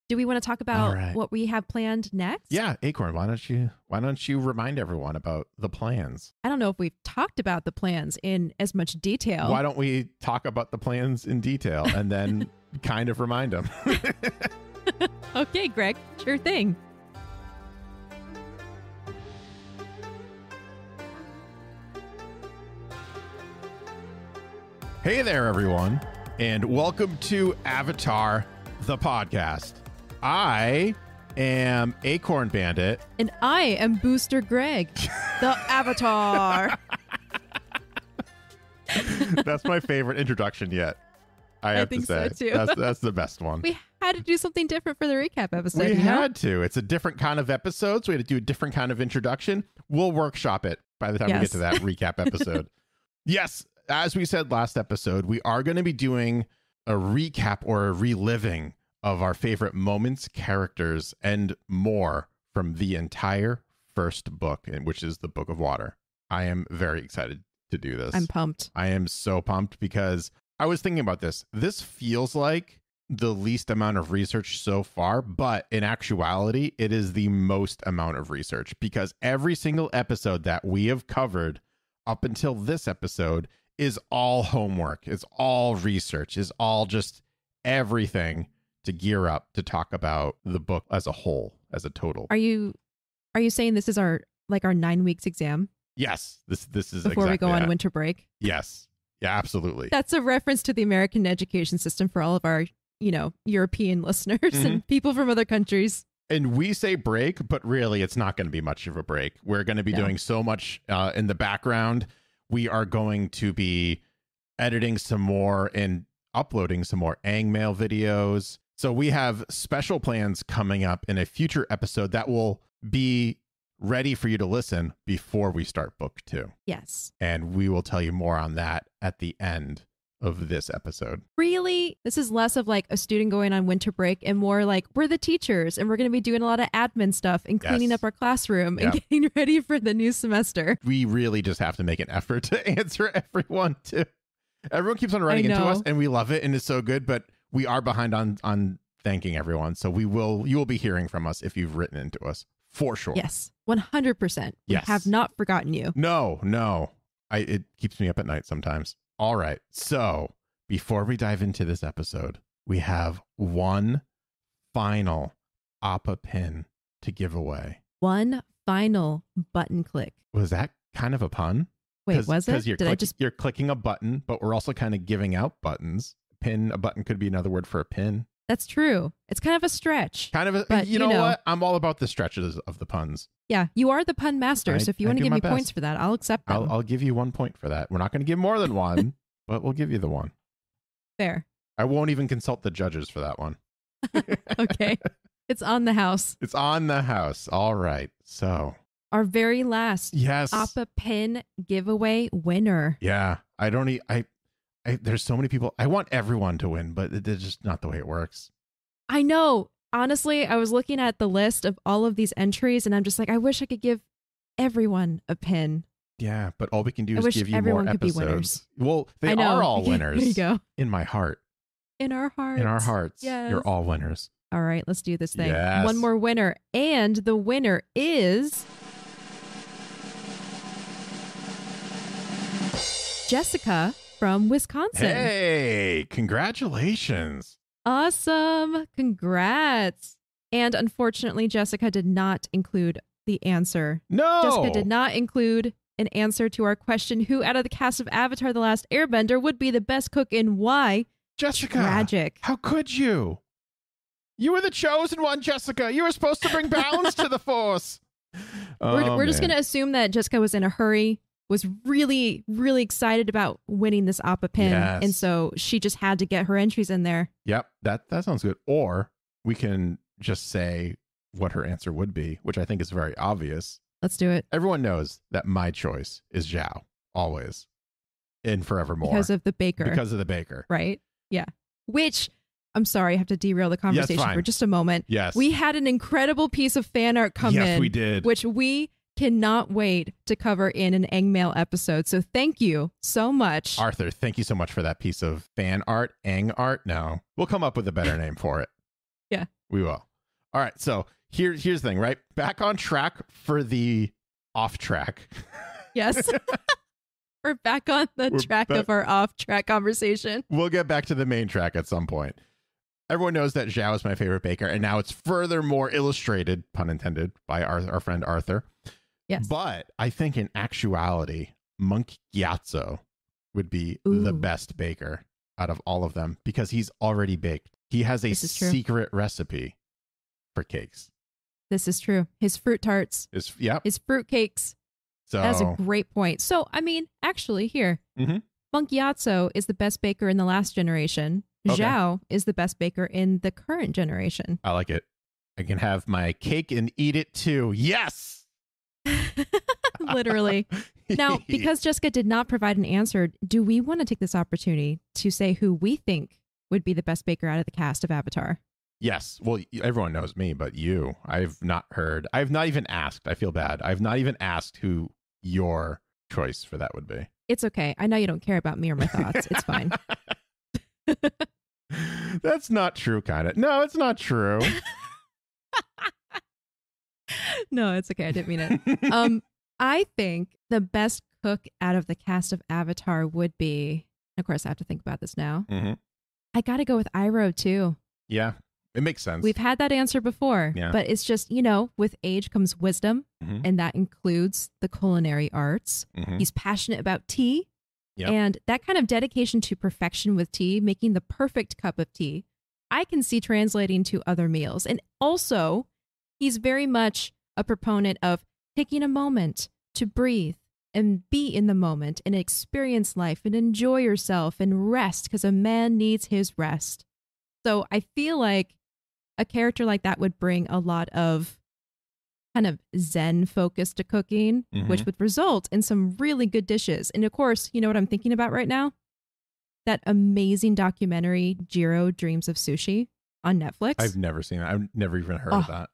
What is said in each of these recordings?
Do we want to talk about what we have planned next? Yeah, Acorn, why don't you remind everyone about the plans? I don't know if we've talked about the plans in as much detail. Why don't we talk about the plans in detail and then kind of remind them? Okay, Greg, sure thing. Hey there, everyone, and welcome to Avatar, the podcast. I am Acorn Bandit. And I am Booster Greg, the Avatar. That's my favorite introduction yet. I have to say. So too. That's the best one. We had to do something different for the recap episode. We had to. It's a different kind of episode, so we had to do a different kind of introduction. We'll workshop it by the time we get to that recap episode. Yes, as we said last episode, we are going to be doing a recap or a reliving of our favorite moments, characters, and more from the entire first book, which is the Book of Water. I am very excited to do this. I'm pumped. I am so pumped because I was thinking about this. This feels like the least amount of research so far, but in actuality, it is the most amount of research because every single episode that we have covered up until this episode is all homework, is all research, is all just everything to gear up to talk about the book as a whole, as a total. Are you saying this is our 9 weeks exam? Yes, this is before exactly we go on that. winter break. Yes, yeah, absolutely. That's a reference to the American education system for all of our, European listeners and people from other countries. And we say break, but really it's not going to be much of a break. We're going to be doing so much in the background. We are going to be editing some more and uploading some more Aang Mail videos. So we have special plans coming up in a future episode that will be ready for you to listen before we start book 2. Yes. And we will tell you more on that at the end of this episode. Really, this is less of like a student going on winter break and more like we're the teachers and we're going to be doing a lot of admin stuff and cleaning up our classroom and getting ready for the new semester. We really just have to make an effort to answer everyone too. Everyone keeps on writing into us and we love it and it's so good, but we are behind on thanking everyone. So you will be hearing from us if you've written into us for sure. Yes, 100%. We have not forgotten you. No. It keeps me up at night sometimes. All right. So before we dive into this episode, we have one final Appa pin to give away. One final button click. Was that kind of a pun? Wait, was it? Because you're clicking a button, but we're also kind of giving out buttons. A button could be another word for a pin. That's true. It's kind of a stretch. But you know what? I'm all about the stretches of the puns. Yeah, you are the pun master. So if you want to give me points for that, I'll accept them. I'll give you 1 point for that. We're not going to give more than one, but we'll give you the one. Fair. I won't even consult the judges for that one. Okay. It's on the house. It's on the house. All right. So our very last Appa pin giveaway winner. Yeah. There's so many people. I want everyone to win, but it's just not the way it works. I know. Honestly, I was looking at the list of all of these entries and I'm just like, I wish I could give everyone a pin. Yeah, but all we can do is give you more episodes. Well, they are all winners. There you go. In my heart. In our hearts. In our hearts. Yes. You're all winners. All right, let's do this thing. Yes. One more winner. And the winner is Jessica from Wisconsin. Hey, congratulations. Awesome. Congrats. And unfortunately, Jessica did not include the answer. No. Jessica did not include an answer to our question, who out of the cast of Avatar The Last Airbender would be the best cook and why? Jessica. Tragic. How could you? You were the chosen one, Jessica. You were supposed to bring balance to the Force. We're just going to assume that Jessica was in a hurry, was really, really excited about winning this Appa pin. Yes. And so she just had to get her entries in there. Yep, that sounds good. Or we can just say what her answer would be, which I think is very obvious. Let's do it. Everyone knows that my choice is Zhao, always and forevermore. Because of the baker. Because of the baker. Right? Yeah. Which, I'm sorry, I have to derail the conversation for just a moment. Yes. We had an incredible piece of fan art come in. Yes, we did. Which we cannot wait to cover in an Aang Mail episode. So thank you so much. Arthur, thank you so much for that piece of fan art. Aang art? No. We'll come up with a better name for it. Yeah. We will. All right. So here's the thing, right? Back on track for the off track. Yes. We're back on the track of our off track conversation. We'll get back to the main track at some point. Everyone knows that Zhao is my favorite baker, and now it's furthermore illustrated, pun intended, by our friend Arthur. Yes. But I think in actuality, Monk Gyatso would be the best baker out of all of them because he's already baked. He has a secret recipe for cakes. This is true. His fruit tarts. His fruit cakes. So that's a great point. So, I mean, actually here, Monk Gyatso is the best baker in the last generation. Okay. Zhao is the best baker in the current generation. I like it. I can have my cake and eat it too. Yes! Literally. Now, because Jessica did not provide an answer, do we want to take this opportunity to say who we think would be the best baker out of the cast of Avatar? Yes. Well, everyone knows me, but you. I've not even asked. I feel bad. I've not even asked who your choice for that would be. It's okay. I know you don't care about me or my thoughts. It's fine. That's not true, kind of. No, it's not true. No, it's okay. I didn't mean it. I think the best cook out of the cast of Avatar would be, of course, I have to think about this now. I got to go with Iroh too. Yeah, it makes sense. We've had that answer before, but it's just, with age comes wisdom, and that includes the culinary arts. He's passionate about tea. Yep. And that kind of dedication to perfection with tea, making the perfect cup of tea, I can see translating to other meals. And also, he's very much a proponent of taking a moment to breathe and be in the moment and experience life and enjoy yourself and rest because a man needs his rest. So I feel like a character like that would bring a lot of kind of Zen focus to cooking, which would result in some really good dishes. And of course, you know what I'm thinking about right now? That amazing documentary, Jiro Dreams of Sushi on Netflix. I've never seen it. I've never even heard of that.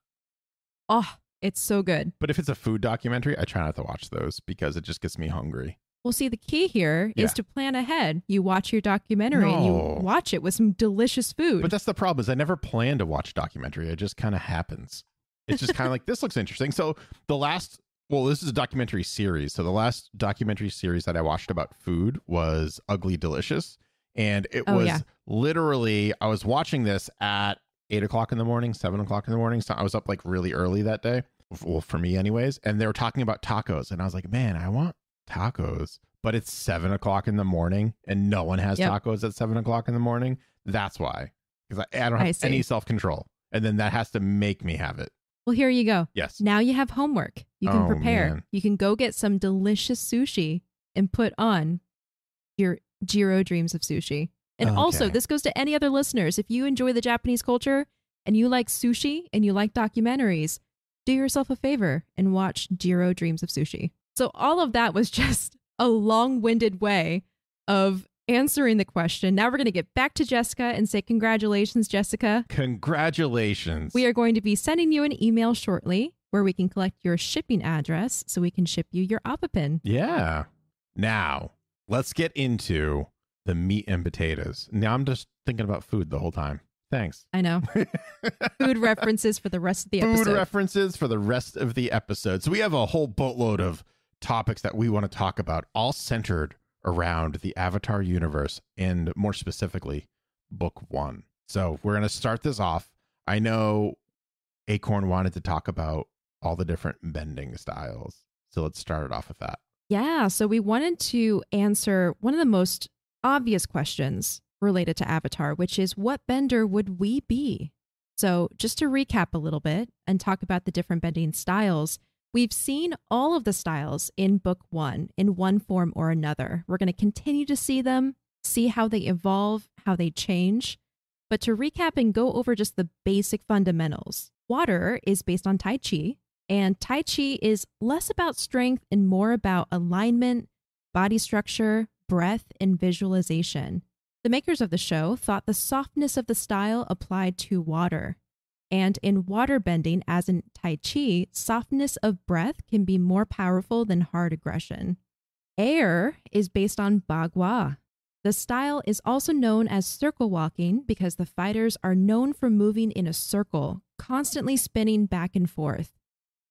Oh, it's so good. But if it's a food documentary, I try not to watch those because it just gets me hungry. Well, see, the key here is to plan ahead. You watch your documentary and you watch it with some delicious food. But that's the problem is I never plan to watch a documentary. It just kind of happens. It's just kind of like, this looks interesting. So this is a documentary series. So the last documentary series that I watched about food was Ugly Delicious. And it was literally, I was watching this at 8 o'clock in the morning, 7 o'clock in the morning. So I was up like really early that day. Well, for me anyways. And they were talking about tacos. And I was like, man, I want tacos. But it's 7 o'clock in the morning and no one has tacos at 7 o'clock in the morning. That's why. Because I don't have any self-control. And then that has to make me have it. Well, here you go. Yes. Now you have homework. You can prepare. Man. You can go get some delicious sushi and put on your Jiro Dreams of Sushi. And also, this goes to any other listeners. If you enjoy the Japanese culture and you like sushi and you like documentaries, do yourself a favor and watch Jiro Dreams of Sushi. So all of that was just a long-winded way of answering the question. Now we're going to get back to Jessica and say congratulations, Jessica. Congratulations. We are going to be sending you an email shortly where we can collect your shipping address so we can ship you your Appa Pin. Yeah. Now, let's get into the meat and potatoes. Now I'm just thinking about food the whole time. Thanks. I know. Food references for the rest of the episode. Food references for the rest of the episode. So we have a whole boatload of topics that we want to talk about, all centered around the Avatar universe and more specifically book 1. So we're going to start this off. I know Acorn wanted to talk about all the different bending styles. So let's start it off with that. Yeah. So we wanted to answer one of the most obvious questions related to Avatar, which is what bender would we be? So just to recap a little bit and talk about the different bending styles, we've seen all of the styles in book 1 in one form or another. We're going to continue to see them, see how they evolve, how they change. But to recap and go over just the basic fundamentals, water is based on Tai Chi, and Tai Chi is less about strength and more about alignment, body structure, breath, and visualization. The makers of the show thought the softness of the style applied to water. And in water bending, as in Tai Chi, softness of breath can be more powerful than hard aggression. Air is based on Bagua, The style is also known as circle walking because the fighters are known for moving in a circle, constantly spinning back and forth.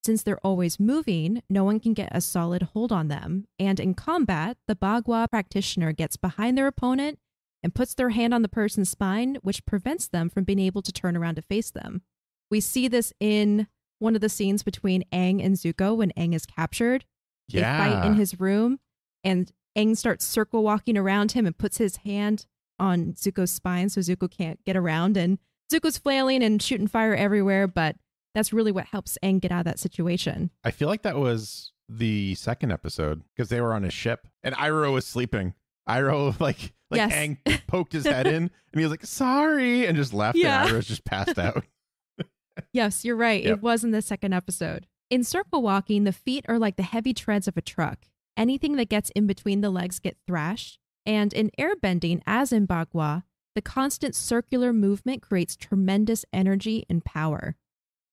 Since they're always moving, no one can get a solid hold on them, and in combat, the Bagua practitioner gets behind their opponent and puts their hand on the person's spine, which prevents them from being able to turn around to face them. We see this in one of the scenes between Aang and Zuko when Aang is captured. They fight in his room, and Aang starts circle walking around him and puts his hand on Zuko's spine so Zuko can't get around. And Zuko's flailing and shooting fire everywhere, but that's really what helps Aang get out of that situation. I feel like that was the second episode because they were on a ship and Iroh was sleeping. Iroh, like yes. Aang poked his head in and he was like, sorry, and just left and Iroh's just passed out. Yes, you're right. Yep. It was in the second episode. In circle walking, the feet are like the heavy treads of a truck. Anything that gets in between the legs get thrashed. And in airbending, as in Bagua, the constant circular movement creates tremendous energy and power.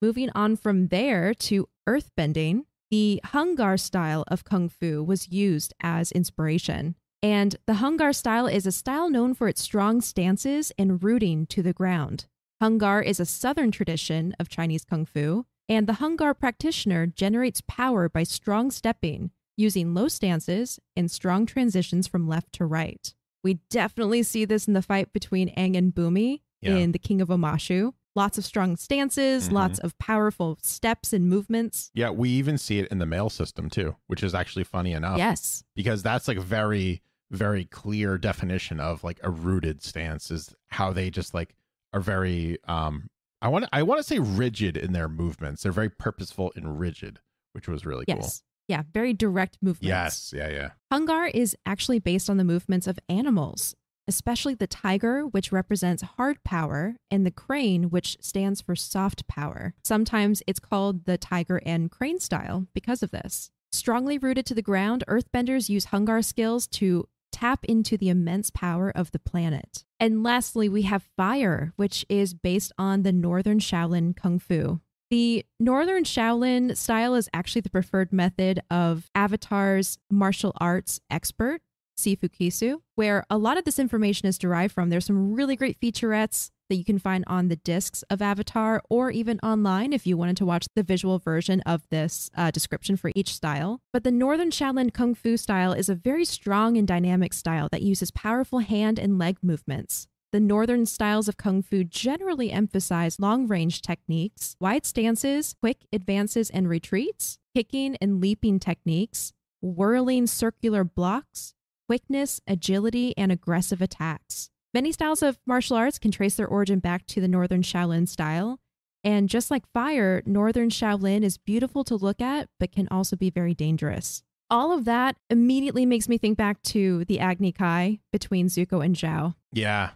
Moving on from there to earthbending, the Hungar style of Kung Fu was used as inspiration. And the Hungar style is a style known for its strong stances and rooting to the ground. Hungar is a southern tradition of Chinese Kung Fu, and the Hungar practitioner generates power by strong stepping, using low stances and strong transitions from left to right. We definitely see this in the fight between Aang and Bumi in The King of Omashu. Lots of strong stances, lots of powerful steps and movements. Yeah, we even see it in the male system too, which is actually funny enough. Yes. Because that's like a very, very clear definition of like a rooted stance is how they just like are very, I want to say rigid in their movements. They're very purposeful and rigid, which was really cool. Yeah, very direct movements. Yes, yeah. Hungar is actually based on the movements of animals, especially the tiger, which represents hard power, and the crane, which stands for soft power. Sometimes it's called the tiger and crane style because of this. Strongly rooted to the ground, earthbenders use Hungar skills to tap into the immense power of the planet. And lastly, we have fire, which is based on the Northern Shaolin Kung Fu. The Northern Shaolin style is actually the preferred method of Avatar's martial arts expert, Sifu Kisu, where a lot of this information is derived from. There's some really great featurettes that you can find on the discs of Avatar or even online if you wanted to watch the visual version of this description for each style. But the Northern Shaolin Kung Fu style is a very strong and dynamic style that uses powerful hand and leg movements. The northern styles of Kung Fu generally emphasize long-range techniques, wide stances, quick advances and retreats, kicking and leaping techniques, whirling circular blocks, quickness, agility, and aggressive attacks. Many styles of martial arts can trace their origin back to the Northern Shaolin style. And just like fire, Northern Shaolin is beautiful to look at, but can also be very dangerous. All of that immediately makes me think back to the Agni Kai between Zuko and Zhao. Yeah.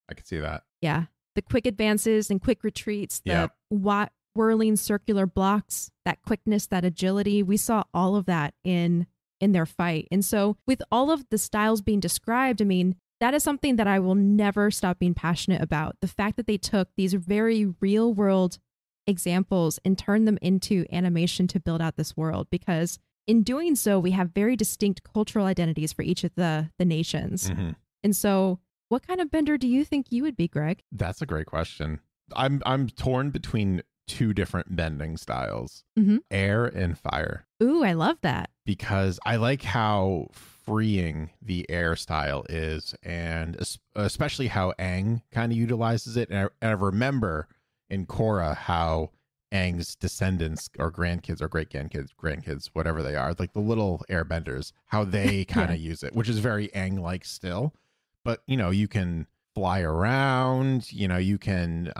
I can see that. Yeah. The quick advances and quick retreats, the whirling circular blocks, that quickness, that agility. We saw all of that in their fight. And so with all of the styles being described, I mean, that is something that I will never stop being passionate about. The fact that they took these very real world examples and turned them into animation to build out this world, because in doing so, we have very distinct cultural identities for each of the nations. Mm-hmm. And so what kind of bender do you think you would be, Greg? That's a great question. I'm torn between two different bending styles, air and fire. Ooh, I love that. Because I like how freeing the air style is, and especially how Aang kind of utilizes it. And I remember in Korra how Aang's descendants or grandkids or great-grandkids, whatever they are, like the little airbenders, how they kind of use it, which is very Aang-like still. But, you know, you can fly around, you know, you can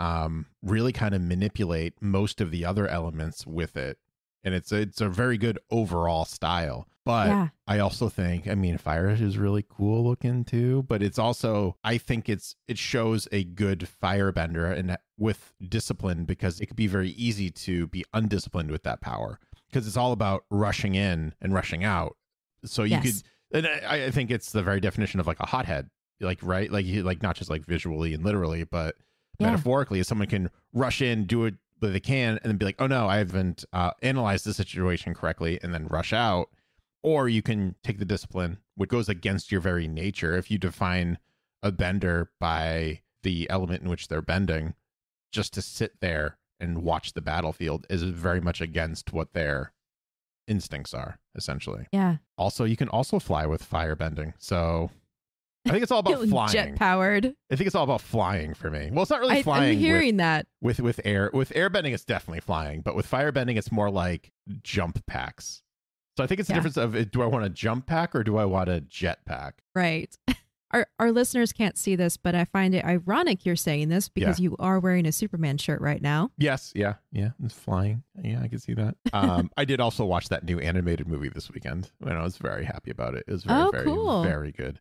really kind of manipulate most of the other elements with it. And it's a very good overall style. But I also think, I mean, fire is really cool looking too. But it's also, I think it shows a good firebender and with discipline, because it could be very easy to be undisciplined with that power, because it's all about rushing in and rushing out. So you could, and I think it's the very definition of like a hothead. Like, right? Like not just like visually and literally, but metaphorically, if someone can rush in, do it but they can, and then be like, oh no, I haven't analyzed the situation correctly, and then rush out. Or you can take the discipline, which goes against your very nature. If you define a bender by the element in which they're bending, just to sit there and watch the battlefield is very much against what their instincts are, essentially. Yeah. Also, you can also fly with fire bending. So I think it's all about flying. Jet powered. I think it's all about flying for me. Well, it's not really flying. I'm hearing that. With air. With air bending, it's definitely flying. But with fire bending, it's more like jump packs. So I think it's the difference of, do I want a jump pack or do I want a jet pack? Right. Our listeners can't see this, but I find it ironic you're saying this because you are wearing a Superman shirt right now. Yes. Yeah. Yeah. It's flying. Yeah, I can see that. I did also watch that new animated movie this weekend, and I was very happy about it. It was very, cool. very good.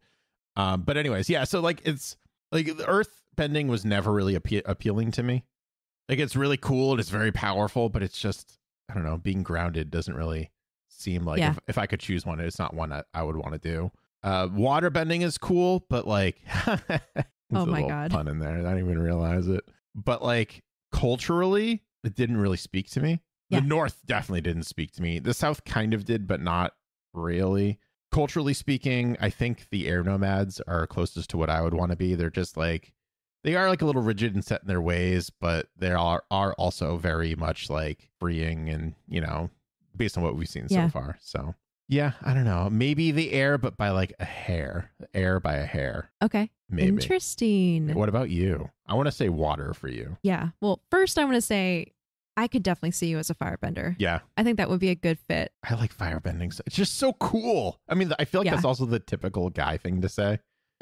But anyways, yeah. So like, it's like the earth bending was never really appealing to me. Like, it's really cool and it's very powerful, but it's just, I don't know, being grounded doesn't really seem like if I could choose one, it's not one I would want to do. Water bending is cool, but like, oh my God, pun in there. I didn't even realize it. But like culturally, it didn't really speak to me. The North definitely didn't speak to me. The South kind of did, but not really. Culturally speaking, I think the air nomads are closest to what I would want to be. They're just like, they are like a little rigid and set in their ways, but they are also very much like freeing and, you know, based on what we've seen so far. So yeah, I don't know. Maybe the air, but by like a hair. The air by a hair. Okay. Maybe. Interesting. What about you? I want to say water for you. Yeah. Well, first I want to say I could definitely see you as a firebender. Yeah. I think that would be a good fit. I like firebending. It's just so cool. I mean, I feel like that's also the typical guy thing to say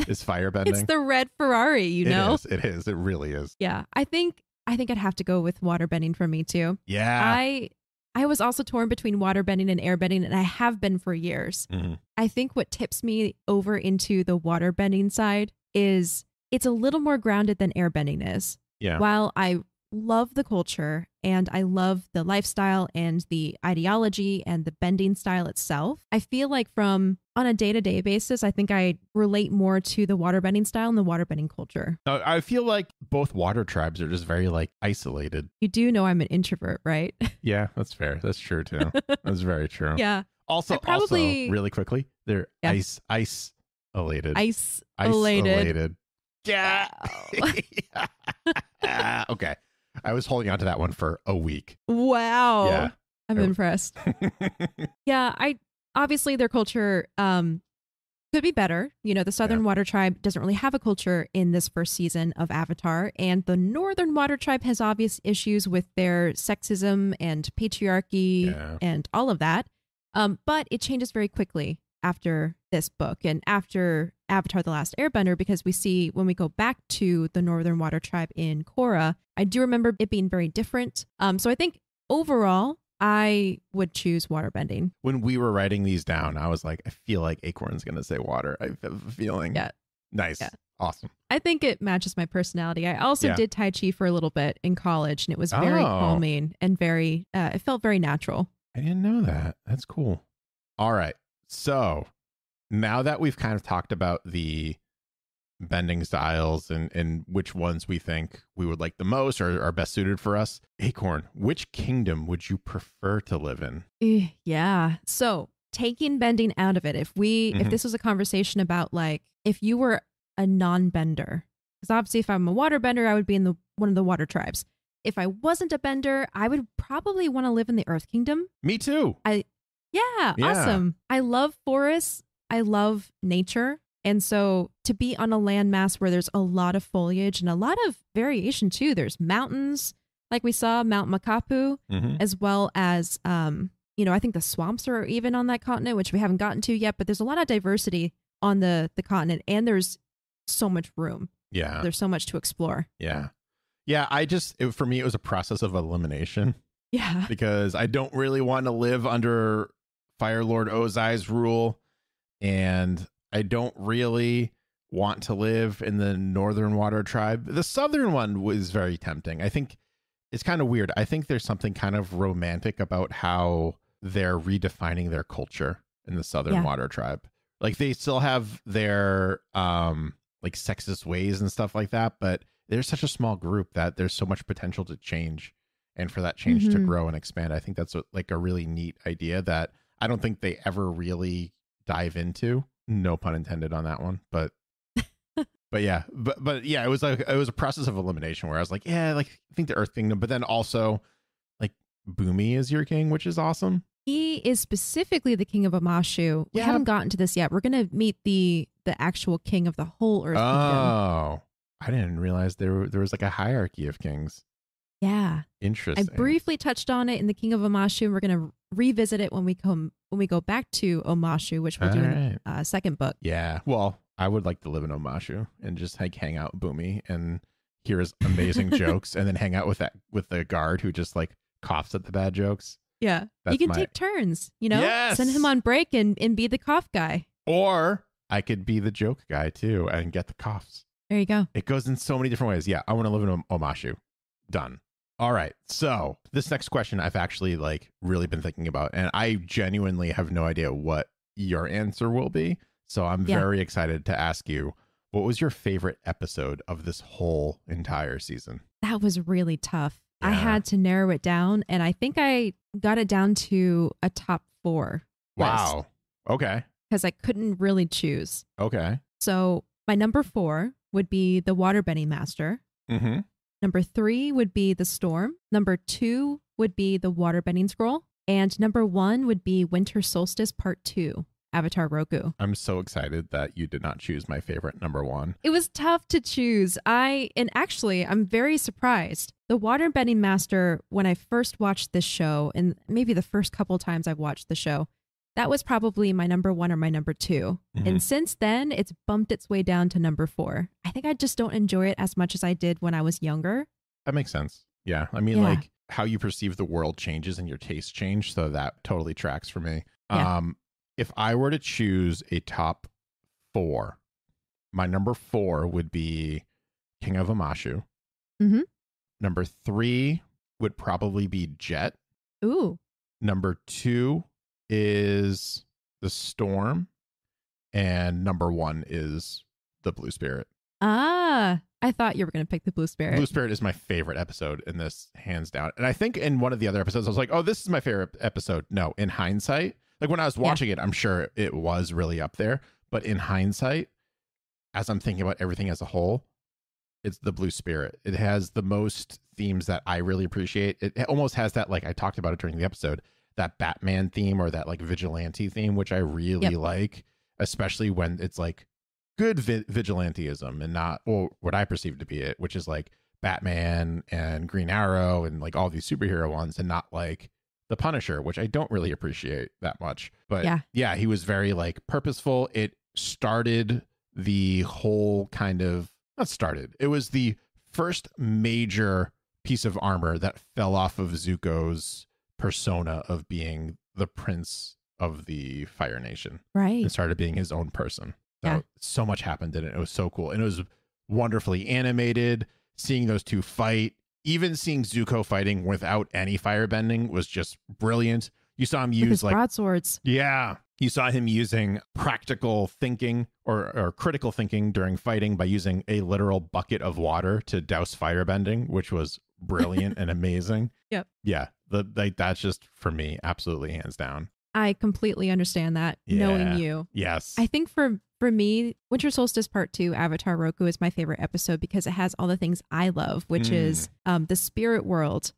is firebending. It's the red Ferrari, you know? It is. It really is. Yeah. I think I'd have to go with waterbending for me too. Yeah. I was also torn between waterbending and airbending, and I have been for years. Mm-hmm. I think what tips me over into the waterbending side is it's a little more grounded than airbending is. Yeah. While I love the culture and I love the lifestyle and the ideology and the bending style itself, I feel like on a day-to-day basis, I think I relate more to the waterbending style and the waterbending culture. I feel like both water tribes are just very like isolated. You do know I'm an introvert, right? Yeah, that's fair. That's true too. That's very true. Yeah. Also, really quickly, they're isolated. Isolated. Yeah. Okay. I was holding on to that one for a week. Wow. Yeah. I'm impressed. Yeah, obviously their culture could be better. You know, the Southern Water Tribe doesn't really have a culture in this first season of Avatar, and the Northern Water Tribe has obvious issues with their sexism and patriarchy and all of that. But it changes very quickly after this book and after Avatar: The Last Airbender, because we see when we go back to the Northern Water Tribe in Korra, I do remember it being very different. So I think overall, I would choose waterbending. When we were writing these down, I was like, I feel like Acorn's going to say water. I have a feeling. Yeah. Nice. Yeah. Awesome. I think it matches my personality. I also did Tai Chi for a little bit in college, and it was very calming and very, it felt very natural. I didn't know that. That's cool. All right. So now that we've kind of talked about the bending styles and which ones we think we would like the most or are best suited for us, Acorn, which kingdom would you prefer to live in? Yeah. So taking bending out of it, if this was a conversation about like, if you were a non-bender, because obviously if I'm a water bender, I would be in one of the water tribes. If I wasn't a bender, I would probably want to live in the Earth Kingdom. Me too. Yeah, awesome. I love forests. I love nature. And so to be on a landmass where there's a lot of foliage and a lot of variation too, there's mountains, like we saw Mount Makapu, as well as, I think the swamps are even on that continent, which we haven't gotten to yet, but there's a lot of diversity on the continent, and there's so much room. Yeah. There's so much to explore. Yeah. Yeah. For me, it was a process of elimination. Yeah. Because I don't really want to live under Fire Lord Ozai's rule, and I don't really want to live in the Northern Water Tribe. The Southern one was very tempting. I think it's kind of weird. I think there's something kind of romantic about how they're redefining their culture in the Southern Water Tribe. Like they still have their like sexist ways and stuff like that, but they're such a small group that there's so much potential to change and for that change to grow and expand. I think that's like a really neat idea that I don't think they ever really dive into. No pun intended on that one, but yeah, but yeah, it was a process of elimination where I was like, yeah, like I think the Earth Kingdom, but then also like Boomy is your king, which is awesome. He is specifically the king of Amashu. We haven't gotten to this yet. We're gonna meet the actual king of the whole Earth Kingdom. Oh, I didn't realize there was like a hierarchy of kings. Yeah, interesting. I briefly touched on it in the King of Amashu, and we're gonna revisit it when we go back to Omashu, which we'll do in the second book. Yeah, well, I would like to live in Omashu and just like hang out with Boomy and hear his amazing jokes, and then hang out with the guard who just like coughs at the bad jokes. Yeah, you can take turns. Send him on break and be the cough guy. Or I could be the joke guy too and get the coughs. There you go. It goes in so many different ways. Yeah, I want to live in Omashu. Done. All right. So this next question I've actually like really been thinking about, and I genuinely have no idea what your answer will be. So I'm very excited to ask you, what was your favorite episode of this whole entire season? That was really tough. Yeah. I had to narrow it down, and I think I got it down to a top 4. Wow. List. Okay. Because I couldn't really choose. Okay. So my number 4 would be the Waterbending Master. Mm-hmm. Number 3 would be the Storm. Number 2 would be the Waterbending Scroll. And number 1 would be Winter Solstice Part 2, Avatar Roku. I'm so excited that you did not choose my favorite number 1. It was tough to choose. I'm very surprised. The Waterbending Master, when I first watched this show, and maybe the first couple times I've watched the show, that was probably my number 1 or my number 2. Mm-hmm. And since then, it's bumped its way down to number 4. I think I just don't enjoy it as much as I did when I was younger. That makes sense. Yeah. I mean, like how you perceive the world changes and your tastes change. So that totally tracks for me. Yeah. If I were to choose a top 4, my number 4 would be King of Amashu. Mm-hmm. Number 3 would probably be Jet. Ooh. Number 2 is the Storm, and number 1 is the Blue Spirit. I thought you were going to pick the Blue Spirit. Blue Spirit is my favorite episode in this, hands down. And I think in one of the other episodes, I was like, oh, this is my favorite episode. No, in hindsight, like when I was watching it, I'm sure it was really up there. But in hindsight, as I'm thinking about everything as a whole, it's the Blue Spirit. It has the most themes that I really appreciate. It almost has that, like I talked about it during the episode, that Batman theme or that like vigilante theme, which I really like, especially when it's like good vigilanteism and not, or what I perceive to be it, which is like Batman and Green Arrow and like all these superhero ones, and not like the Punisher, which I don't really appreciate that much. But yeah, he was very like purposeful. It started the whole kind of, not started, it was the first major piece of armor that fell off of Zuko's persona of being the prince of the Fire Nation, right? And started being his own person. So much happened in it. It was so cool, and it was wonderfully animated. Seeing those two fight, even seeing Zuko fighting without any firebending was just brilliant. You saw him use like broadswords. Yeah, you saw him using practical thinking or critical thinking during fighting by using a literal bucket of water to douse firebending, which was brilliant and amazing. Yep. Yeah. That's just, for me, absolutely hands down. I completely understand that, knowing you. Yes. I think for me, Winter Solstice Part 2, Avatar Roku, is my favorite episode because it has all the things I love, which is the spirit world,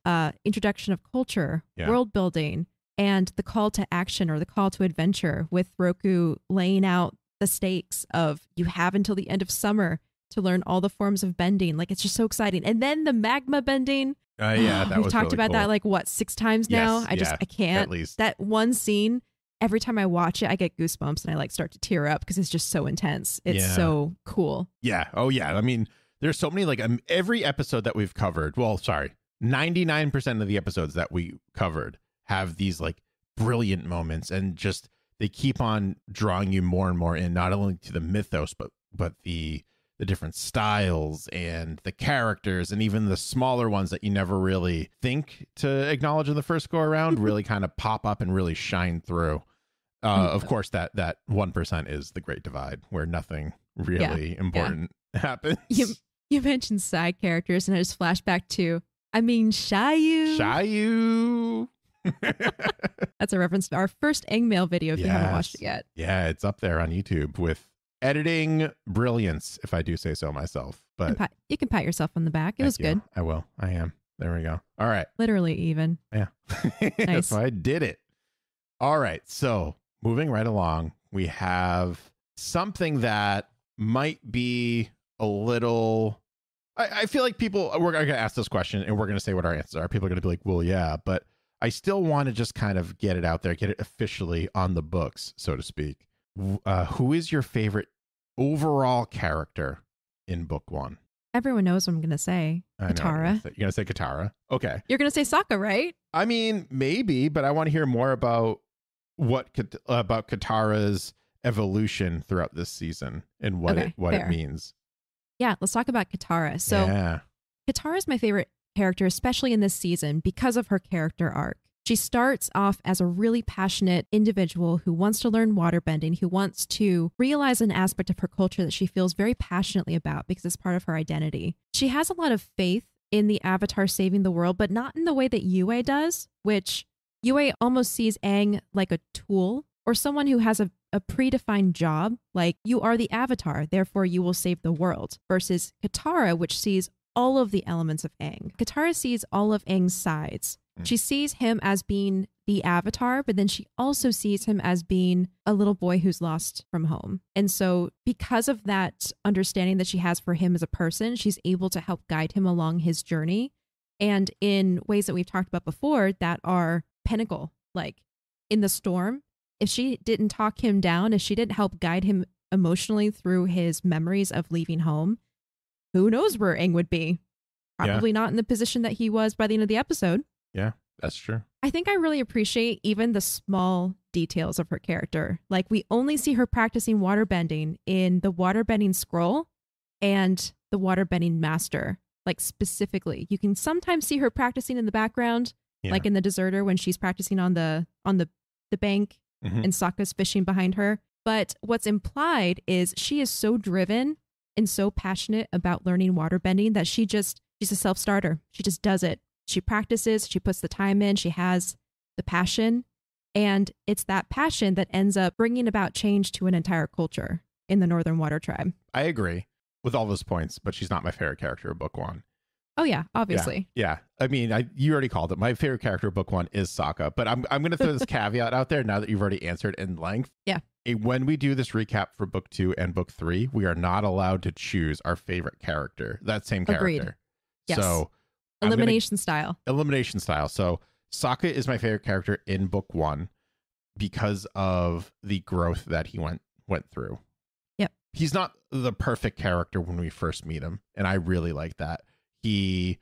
introduction of culture, world building, and the call to action or the call to adventure, with Roku laying out the stakes of you have until the end of summer to learn all the forms of bending. Like, it's just so exciting. And then the magma bending. Yeah, that we've was talked really about cool. that like what, 6 times now? Yes, I can't. At least that one scene, every time I watch it, I get goosebumps and I like start to tear up because it's just so intense. It's so cool. Yeah. Oh yeah. I mean, there's so many, like every episode that we've covered, 99% of the episodes that we covered have these like brilliant moments, and just they keep on drawing you more and more in, not only to the mythos, but the different styles and the characters, and even the smaller ones that you never really think to acknowledge in the first go around really kind of pop up and really shine through. Of course, that 1% is the Great Divide, where nothing really important happens. You mentioned side characters, and I just flash back to, Shayu. That's a reference to our first Aang mail video if you haven't watched it yet. Yeah, it's up there on YouTube with editing brilliance, if I do say so myself. But you can pat yourself on the back. It was good. I will. I am. There we go. All right. Literally even. Yeah. Nice. So I did it. All right. So moving right along, we have something that might be a little... I feel like we're going to ask this question and we're going to say what our answers are. People are going to be like, well, yeah, but I still want to just kind of get it out there, get it officially on the books, so to speak. Who is your favorite overall character in book one? Everyone knows what I'm going to say. Katara. You're going to say Katara? Okay. You're going to say Sokka, right? I mean, maybe, but I want to hear more about about Katara's evolution throughout this season and what it means. Yeah, let's talk about Katara. So Katara is my favorite character, especially in this season, because of her character arc. She starts off as a really passionate individual who wants to learn waterbending, who wants to realize an aspect of her culture that she feels very passionately about because it's part of her identity. She has a lot of faith in the Avatar saving the world, but not in the way that Yue does, which Yue almost sees Aang like a tool or someone who has a predefined job, like you are the Avatar, therefore you will save the world, versus Katara, which sees all of the elements of Aang. Katara sees all of Aang's sides. She sees him as being the Avatar, but then she also sees him as being a little boy who's lost from home. And so because of that understanding that she has for him as a person, she's able to help guide him along his journey. And in ways that we've talked about before that are pinnacle, like in the storm, if she didn't talk him down, if she didn't help guide him emotionally through his memories of leaving home, who knows where Aang would be? Probably not in the position that he was by the end of the episode. Yeah, that's true. I think I really appreciate even the small details of her character. Like we only see her practicing waterbending in the waterbending scroll and the waterbending master. Like specifically, you can sometimes see her practicing in the background, like in the Deserter when she's practicing on the bank and Sokka's fishing behind her. But what's implied is she is so driven and so passionate about learning waterbending that she's a self-starter. She just does it. She practices, she puts the time in, she has the passion, and it's that passion that ends up bringing about change to an entire culture in the Northern Water Tribe. I agree with all those points, but she's not my favorite character of book one. Oh yeah, obviously. Yeah. I mean, you already called it. My favorite character of book one is Sokka, but I'm going to throw this caveat out there now that you've already answered in length. Yeah. When we do this recap for book 2 and book 3, we are not allowed to choose our favorite character, that same character. Agreed. Yes. So Elimination style. So Sokka is my favorite character in book 1 because of the growth that he went through. Yep. He's not the perfect character when we first meet him, and I really like that. He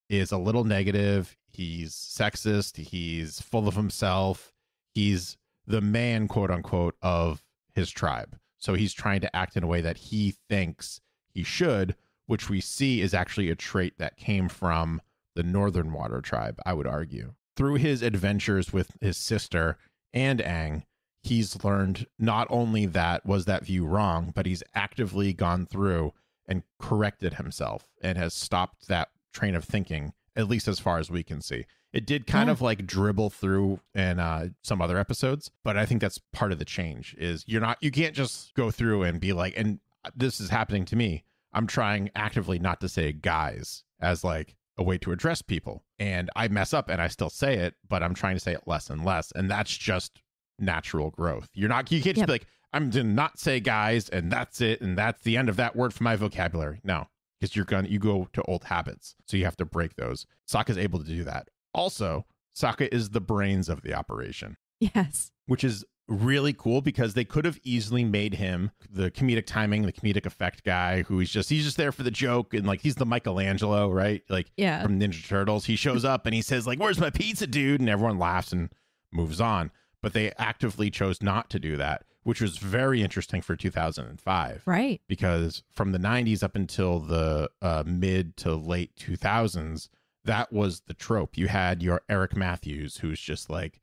is a little negative. He's sexist. He's full of himself. He's the man, quote unquote, of his tribe. So he's trying to act in a way that he thinks he should, which we see is actually a trait that came from the Northern Water Tribe, I would argue. Through his adventures with his sister and Aang, he's learned not only that view wrong, but he's actively gone through and corrected himself and has stopped that train of thinking, at least as far as we can see. It did kind of like dribble through in some other episodes, but I think that's part of the change is you can't just go through and be like, and this is happening to me. I'm trying actively not to say guys as like a way to address people. And I mess up and I still say it, but I'm trying to say it less and less. And that's just natural growth. You can't just be like, I'm to not say guys and that's it. And that's the end of that word for my vocabulary. No, because you go to old habits. So you have to break those. Sokka's able to do that. Also, Sokka is the brains of the operation. Yes. Which is really cool because they could have easily made him the comedic timing, the comedic effect guy who he's just there for the joke. And like, he's the Michelangelo, right? Like from Ninja Turtles. He shows up and he says like, where's my pizza, dude? And everyone laughs and moves on. But they actively chose not to do that, which was very interesting for 2005. Right. Because from the 90s up until the mid to late 2000s, that was the trope. You had your Eric Matthews, who's just like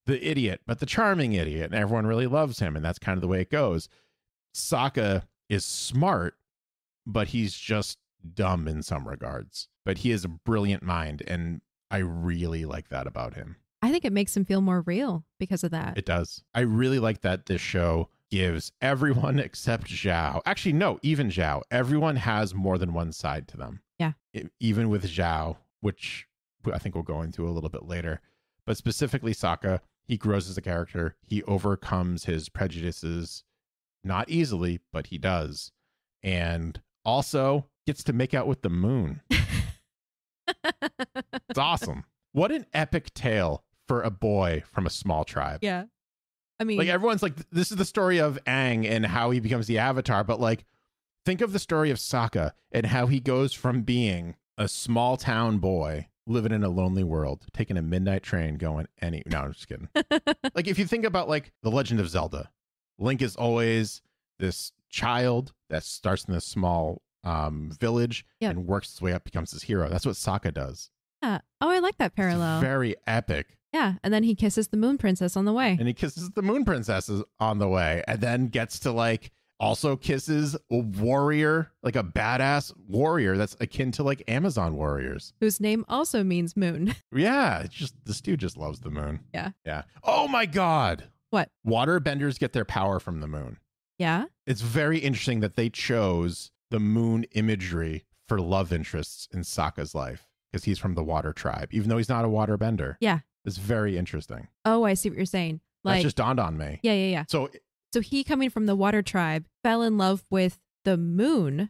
the idiot, but the charming idiot, and everyone really loves him, and that's kind of the way it goes. Sokka is smart, but he's just dumb in some regards. But he has a brilliant mind, and I really like that about him. I think it makes him feel more real because of that. It does. I really like that this show gives everyone except Zhao. Actually, no, even Zhao. Everyone has more than one side to them. Yeah. Even with Zhao, which I think we'll go into a little bit later. But specifically Sokka, he grows as a character. He overcomes his prejudices, not easily, but he does. And also gets to make out with the moon. It's awesome. What an epic tale for a boy from a small tribe. Yeah. I mean, like everyone's like, this is the story of Aang and how he becomes the Avatar. But like, think of the story of Sokka and how he goes from being a small town boy living in a lonely world, taking a midnight train going no, I'm just kidding. Like if you think about like The Legend of Zelda, Link is always this child that starts in this small village and works his way up, becomes this hero. That's what Sokka does. Yeah. Oh, I like that parallel. It's very epic. Yeah. And then he kisses the moon princess on the way. And he kisses the moon princesses on the way, and then gets to like also kisses a warrior, like a badass warrior that's akin to like Amazon warriors, whose name also means moon. Yeah. It's just, this dude just loves the moon. Yeah. Yeah. Oh my God. What? Waterbenders get their power from the moon. Yeah. It's very interesting that they chose the moon imagery for love interests in Sokka's life because he's from the water tribe, even though he's not a waterbender. Yeah. It's very interesting. Oh, I see what you're saying. Like, that just dawned on me. Yeah. So he, coming from the water tribe, fell in love with the moon,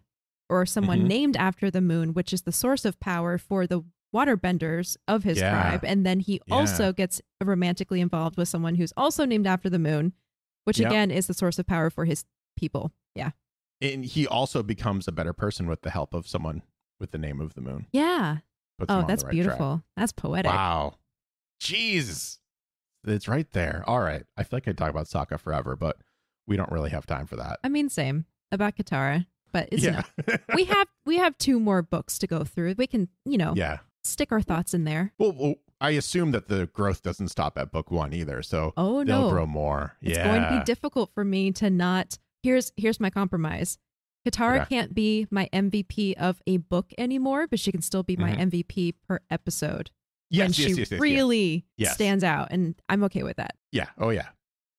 or someone named after the moon, which is the source of power for the waterbenders of his tribe. And then he also gets romantically involved with someone who's also named after the moon, which again is the source of power for his people. Yeah. And he also becomes a better person with the help of someone with the name of the moon. Yeah. Puts him on that's the right beautiful. track. That's poetic. Wow. Jeez. It's right there. All right. I feel like I talk about Sokka forever, but we don't really have time for that. I mean, same about Katara, but it's we have 2 more books to go through. We can, stick our thoughts in there. Well, I assume that the growth doesn't stop at book 1 either. So they'll grow more. It's going to be difficult for me to not. Here's my compromise. Katara can't be my MVP of a book anymore, but she can still be my MVP per episode. Yes, when she really stands out, and I'm okay with that. Yeah. Oh yeah.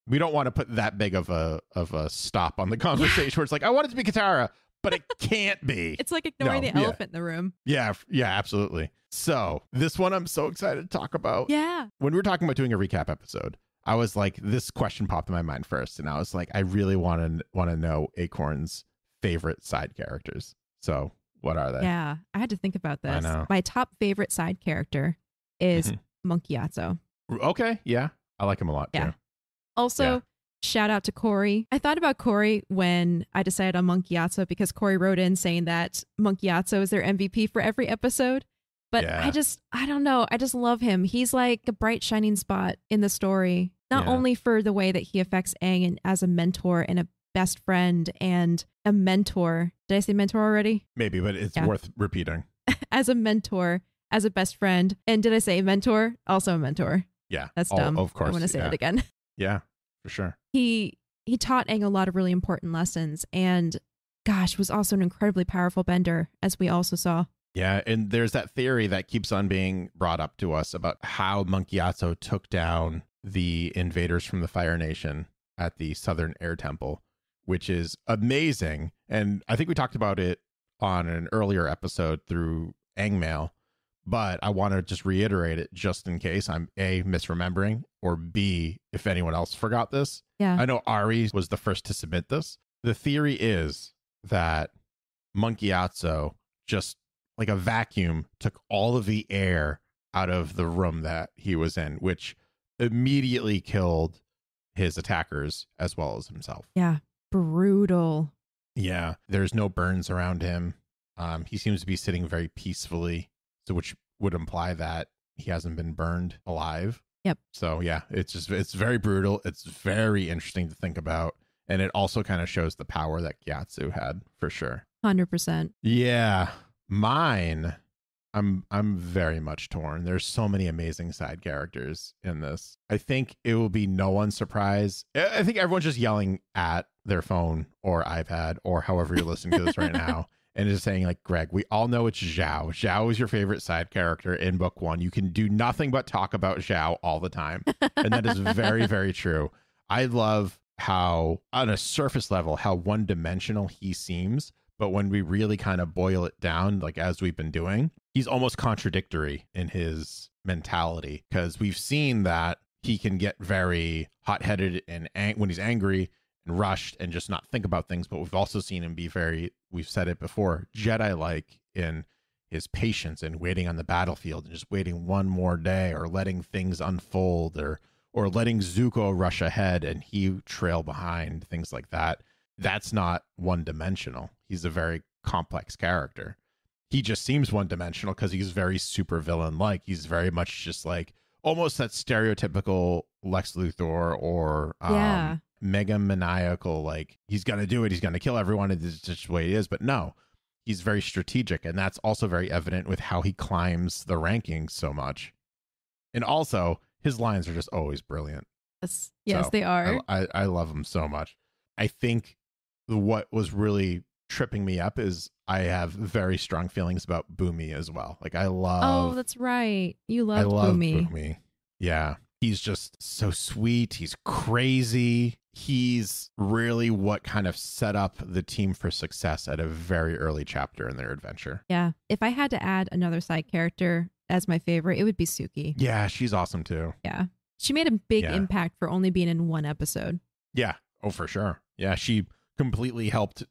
We don't want to put that big of a stop on the conversation where it's like, I want it to be Katara, but it can't be. It's like ignoring the elephant in the room. Yeah, absolutely. So this one I'm so excited to talk about. Yeah. When we were talking about doing a recap episode, I was like, this question popped in my mind first, and I was like, I really want to know Acorn's favorite side characters. So what are they? Yeah, I had to think about this. I know. My top favorite side character is Monkey Yatso. Okay, yeah. I like him a lot too. Also, shout out to Corey. I thought about Corey when I decided on Monkey Yatso because Corey wrote in saying that Monkey Yatso is their MVP for every episode. But I don't know. I just love him. He's like a bright shining spot in the story, not only for the way that he affects Aang and as a mentor and a best friend and a mentor. Did I say mentor already? Maybe, but it's worth repeating. As a mentor, as a best friend. And did I say mentor? Also a mentor. Yeah. That's dumb. Of course. I want to say that again. Yeah, for sure. He taught Aang a lot of really important lessons, and gosh, was also an incredibly powerful bender, as we also saw. Yeah, and there's that theory that keeps on being brought up to us about how Monkey Yatso took down the invaders from the Fire Nation at the Southern Air Temple, which is amazing. And I think we talked about it on an earlier episode through Aangmail, but I want to just reiterate it just in case I'm A, misremembering, or B, if anyone else forgot this. Yeah. I know Ari was the first to submit this. The theory is that Monkey Yatso just like a vacuum took all of the air out of the room that he was in, which immediately killed his attackers as well as himself. Yeah. Brutal. Yeah. There's no burns around him. He seems to be sitting very peacefully, so which would imply that he hasn't been burned alive. Yep. So yeah, it's very brutal. It's very interesting to think about. And it also kind of shows the power that Gyatso had for sure. 100%. Yeah. Mine, I'm very much torn. There's so many amazing side characters in this. I think it will be no one's surprise. I think everyone's just yelling at their phone or iPad or however you're listening to this right now. and is saying like, Greg, we all know it's Zhao. Zhao is your favorite side character in book 1. You can do nothing but talk about Zhao all the time. And that is very, very true. I love how, on a surface level, how one-dimensional he seems. But when we really kind of boil it down, like as we've been doing, he's almost contradictory in his mentality, because we've seen that he can get very hot-headed and when he's angry and rushed and just not think about things. But we've also seen him be very, we've said it before, Jedi-like in his patience and waiting on the battlefield and just waiting one more day, or letting things unfold, or letting Zuko rush ahead and he trail behind, things like that. That's not one-dimensional. He's a very complex character. He just seems one-dimensional because he's very super villain-like. He's very much just like almost that stereotypical Lex Luthor or mega maniacal, like he's going to do it, he's going to kill everyone, it's just the way he is. But no, he's very strategic, and that's also very evident with how he climbs the rankings so much. And also, his lines are just always brilliant. Yes, they are. I love him so much. I think what was really tripping me up is I have very strong feelings about Boomy as well. Like I love. Oh, that's right. You love Boomy. Boomy. Yeah. He's just so sweet. He's crazy. He's really what kind of set up the team for success at a very early chapter in their adventure. Yeah. If I had to add another side character as my favorite, it would be Suki. Yeah, she's awesome too. Yeah. She made a big impact for only being in one episode. Yeah. Oh, for sure. Yeah. She completely helped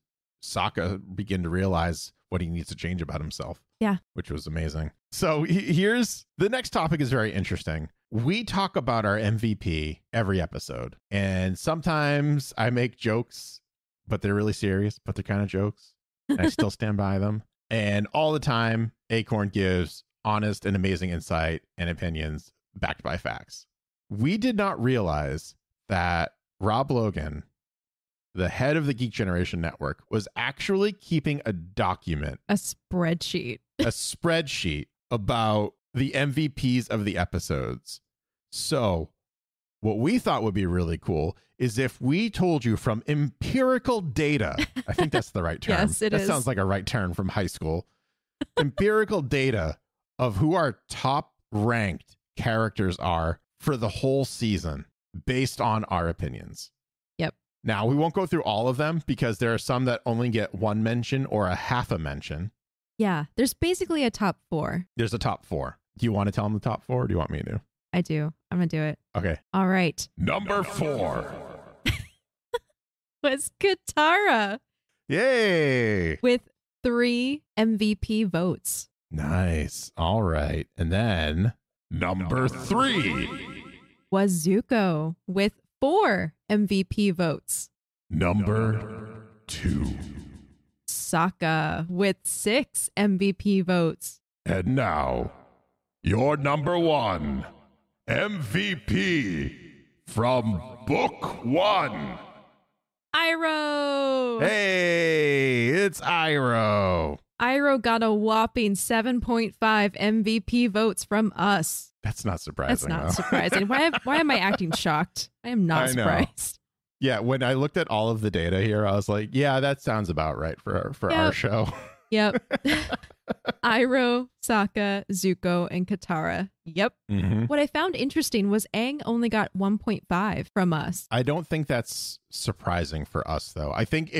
Sokka begin to realize what he needs to change about himself. Yeah. Which was amazing. So here's the next topic is very interesting. We talk about our MVP every episode, and sometimes I make jokes, but they're really serious, but they're kind of jokes. And I still stand by them. And all the time, Acorn gives honest and amazing insight and opinions backed by facts. We did not realize that Rob Logan, the head of the Geek Generation Network, was actually keeping a document, a spreadsheet about the MVPs of the episodes. So what we thought would be really cool is if we told you from empirical data, I think that's the right term. Yes, it is. That sounds like a right term from high school. Empirical data of who our top ranked characters are for the whole season based on our opinions. Yep. Now, we won't go through all of them because there are some that only get one mention or a half a mention. Yeah, there's basically a top 4. There's a top 4. Do you want to tell them the top 4 or do you want me to? I do. I'm going to do it. Okay. All right. Number 4 was Katara. Yay. With 3 MVP votes. Nice. All right. And then number 3 was Zuko with 4 MVP votes. Number 2. Sokka with 6 MVP votes. And now, your number 1 MVP from Book 1. Iroh. Hey, it's Iroh. Iroh got a whopping 7.5 MVP votes from us. That's not surprising. That's not surprising. Why am I acting shocked? I am not surprised. Yeah, when I looked at all of the data here, I was like, yeah, that sounds about right for our show. Yep. Iroh, Sokka, Zuko, and Katara. Yep. Mm-hmm. What I found interesting was Aang only got 1.5 from us. I don't think that's surprising for us, though. I think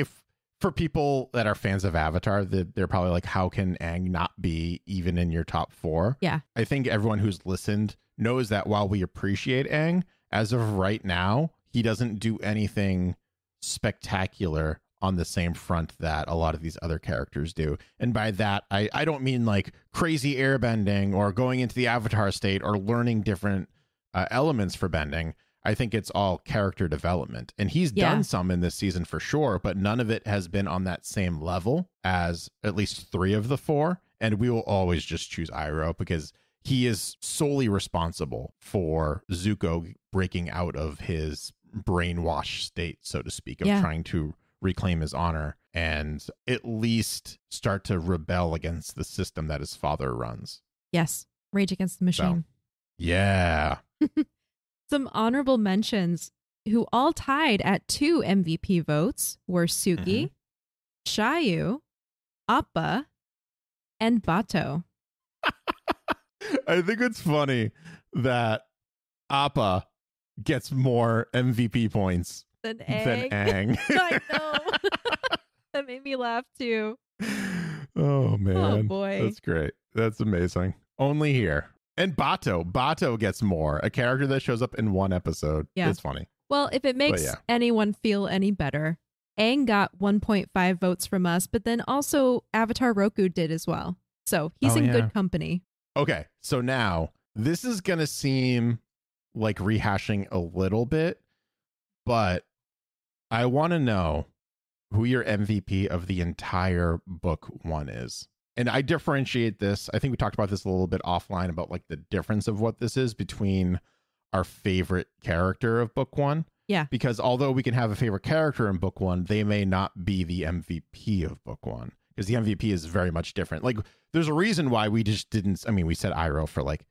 for people that are fans of Avatar, they're probably like, how can Aang not be even in your top 4? Yeah. I think everyone who's listened knows that while we appreciate Aang, as of right now, he doesn't do anything spectacular on the same front that a lot of these other characters do. And by that, I don't mean like crazy airbending or going into the Avatar state or learning different elements for bending. I think it's all character development. And he's done some in this season for sure, but none of it has been on that same level as at least 3 of the 4. And we will always just choose Iroh because he is solely responsible for Zuko breaking out of his brainwash state, so to speak, of trying to reclaim his honor and at least start to rebel against the system that his father runs. Yes. Rage Against the Machine. So, yeah. Some honorable mentions who all tied at 2 MVP votes were Suki, Shayu, Appa, and Bato. I think it's funny that Appa gets more MVP points than Aang. I know. That made me laugh too. Oh man. Oh boy. That's great. That's amazing. Only here. And Bato gets more. A character that shows up in one episode. Yeah. It's funny. Well, if it makes anyone feel any better, Aang got 1.5 votes from us, but then also Avatar Roku did as well. So he's in good company. Okay. So now this is going to seem like rehashing a little bit, but I want to know who your MVP of the entire book one is. And I differentiate this. I think we talked about this a little bit offline about like the difference of what this is between our favorite character of book one. Yeah. Because although we can have a favorite character in book one, they may not be the MVP of book one. Because the MVP is very much different. Like there's a reason why we just didn't. I mean, we said Iroh for like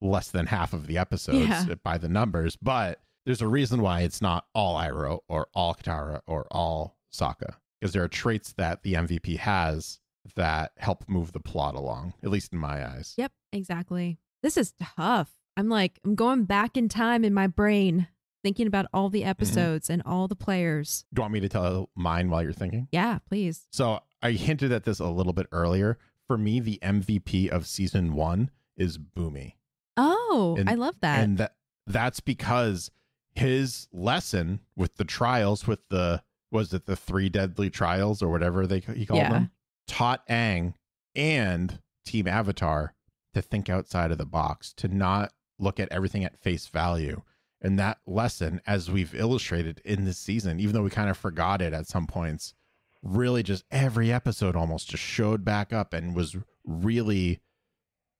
less than half of the episodes by the numbers, but there's a reason why it's not all Iroh or all Katara or all Sokka. Because there are traits that the MVP has that help move the plot along, at least in my eyes. Yep, exactly. This is tough. I'm going back in time in my brain, thinking about all the episodes and all the players. Do you want me to tell mine while you're thinking? Yeah, please. So I hinted at this a little bit earlier. For me, the MVP of season 1 is Bumi. Oh, I love that. And that's because his lesson with the trials, with the 3 deadly trials or whatever he called them, taught Aang and Team Avatar to think outside of the box, to not look at everything at face value. And that lesson, as we've illustrated in this season, even though we kind of forgot it at some points, really just every episode almost just showed back up and was really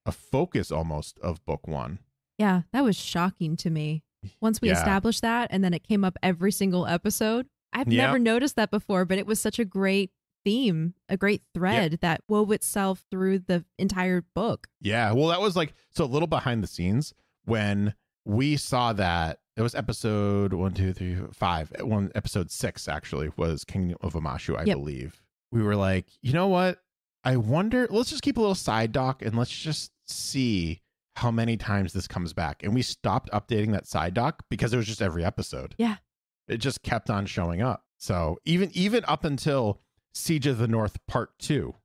a focus almost of book one. Yeah, that was shocking to me. Once we established that, and then it came up every single episode. I've never noticed that before, but it was such a great theme, a great thread that wove itself through the entire book. Yeah, well, that was like, so a little behind the scenes when we saw that. It was episode 1, 2, 3, 5. Episode 6 actually was Kingdom of Amashu, I believe. We were like, you know what? I wonder, let's just keep a little side doc and let's just see how many times this comes back. And we stopped updating that side doc because it was just every episode. Yeah. It just kept on showing up. So even up until Siege of the North Part 2,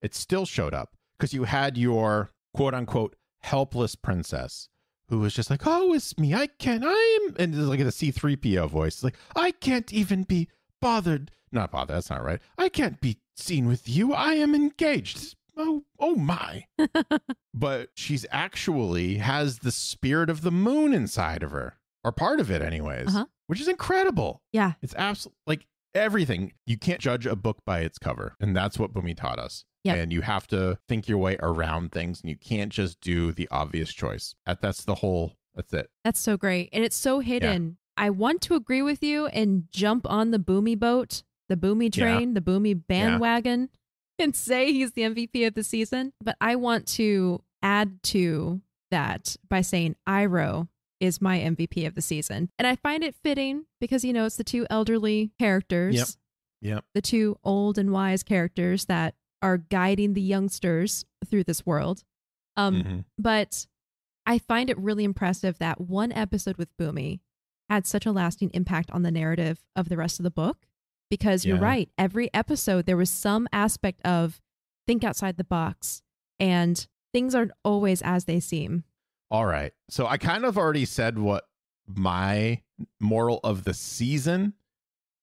it still showed up because you had your quote unquote helpless princess who was just like, oh, it's me. And it's like the C-3PO voice. It's like, I can't even be bothered. Not bothered. That's not right. I can't be seen with you. I am engaged. Oh my. But she's actually has the spirit of the moon inside of her, or part of it anyways, which is incredible. Yeah. It's absolutely like everything. You can't judge a book by its cover. And that's what Bumi taught us. Yep. And you have to think your way around things, and you can't just do the obvious choice. That's it. That's so great. And it's so hidden. Yeah. I want to agree with you and jump on the Bumi boat, the Bumi train, the Bumi bandwagon, and say he's the MVP of the season. But I want to add to that by saying Iroh is my MVP of the season. And I find it fitting because, it's the 2 elderly characters. Yep. The 2 old and wise characters that are guiding the youngsters through this world. But I find it really impressive that one episode with Bumi had such a lasting impact on the narrative of the rest of the book, because you're right. Every episode, there was some aspect of think outside the box, and things aren't always as they seem. All right. So I kind of already said what my moral of the season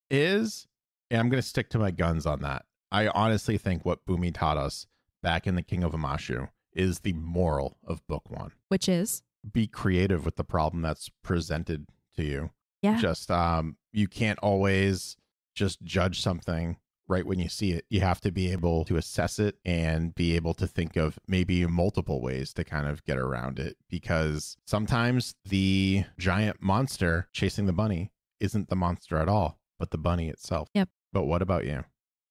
is, and I'm going to stick to my guns on that. I honestly think what Bumi taught us back in the King of Amashu is the moral of book one. Which is? Be creative with the problem that's presented to you. Yeah. Just, you can't always just judge something right when you see it. You have to be able to assess it and be able to think of maybe multiple ways to kind of get around it. Because sometimes the giant monster chasing the bunny isn't the monster at all, but the bunny itself. Yep. But what about you?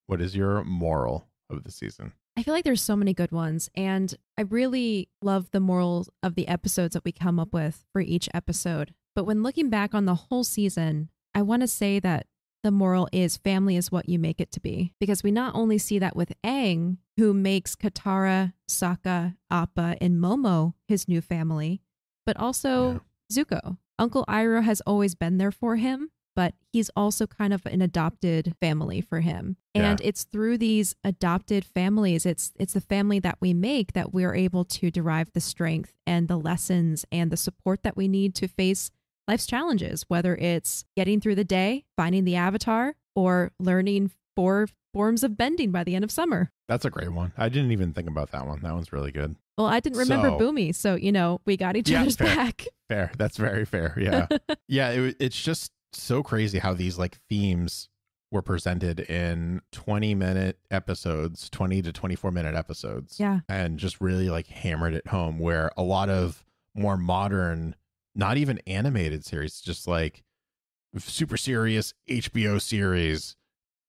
What is your moral of the season? I feel like there's so many good ones, and I really love the morals of the episodes that we come up with for each episode. But when looking back on the whole season, I want to say that the moral is family is what you make it to be. Because we not only see that with Aang, who makes Katara, Sokka, Appa, and Momo his new family, but also Zuko. Uncle Iroh has always been there for him, but he's also kind of an adopted family for him. And it's through these adopted families, it's the family that we make that we're able to derive the strength and the lessons and the support that we need to face life's challenges, whether it's getting through the day, finding the avatar, or learning 4 forms of bending by the end of summer. That's a great one. I didn't even think about that one. That one's really good. Well, I didn't remember Boomy, so, we got each other's back. Fair. That's very fair. Yeah. It's just so crazy how these like themes were presented in 20-minute episodes, 20 to 24-minute episodes. Yeah. And just really like hammered it home, where a lot of more modern, not even animated series, just like super serious HBO series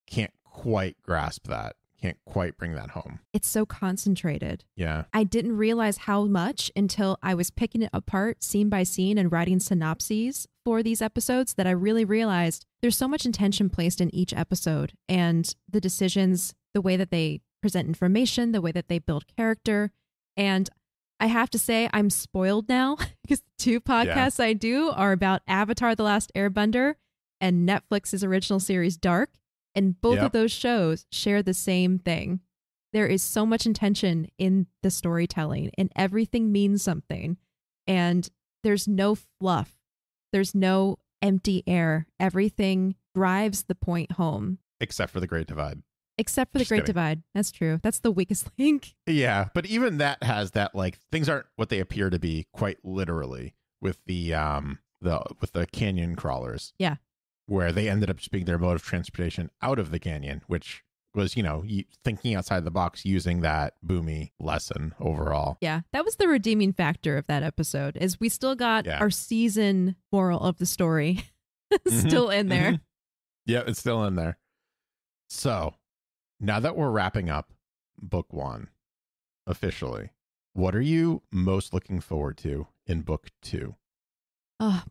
can't quite grasp that, can't quite bring that home. It's so concentrated. Yeah. I didn't realize how much until I was picking it apart scene by scene and writing synopses for these episodes that I really realized there's so much intention placed in each episode, and the decisions, the way that they present information, the way that they build character. And I have to say I'm spoiled now because the 2 podcasts I do are about Avatar: The Last Airbender and Netflix's original series Dark. And both of those shows share the same thing. There is so much intention in the storytelling, and everything means something. And there's no fluff. There's no empty air. Everything drives the point home. Except for the Great Divide. Except for the Great Divide. That's true. That's the weakest link. Yeah, but even that has that, like, things aren't what they appear to be quite literally with the canyon crawlers. Yeah. Where they ended up just being their mode of transportation out of the canyon, which was, thinking outside the box, using that Boomy lesson overall. Yeah, that was the redeeming factor of that episode, is we still got our season moral of the story still in there. Yeah, it's still in there. So now that we're wrapping up book 1 officially, what are you most looking forward to in book 2?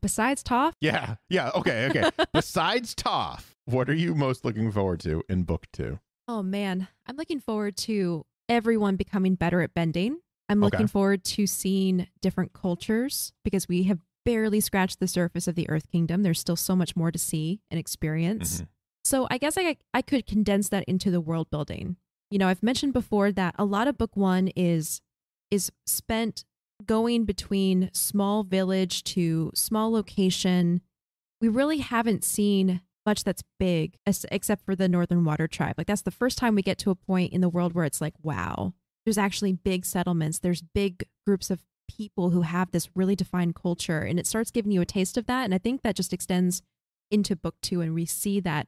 Besides Toph? Yeah. Okay. Besides Toph, what are you most looking forward to in book 2? Oh, man. I'm looking forward to everyone becoming better at bending. I'm looking forward to seeing different cultures, because we have barely scratched the surface of the Earth Kingdom. There's still so much more to see and experience. Mm-hmm. So I guess I could condense that into the world building. I've mentioned before that a lot of book 1 is spent going between small village to small location. We really haven't seen much that's big, except for the Northern Water Tribe. Like, that's the first time we get to a point in the world where it's like, wow, there's actually big settlements. There's big groups of people who have this really defined culture, and it starts giving you a taste of that. And I think that just extends into book 2, and we see that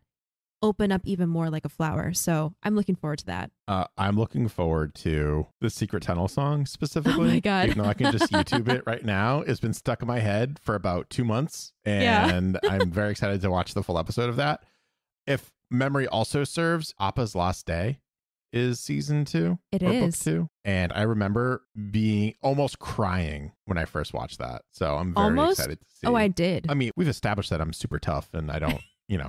open up even more like a flower. So I'm looking forward to that. I'm looking forward to the Secret Tunnel song specifically. Oh my God. Even though I can just YouTube it right now. It's been stuck in my head for about 2 months. And I'm very excited to watch the full episode of that. If memory also serves, Appa's Last Day is season 2. It is. Book 2. And I remember being almost crying when I first watched that. So I'm very excited to see. Oh, I did. I mean, we've established that I'm super tough and I don't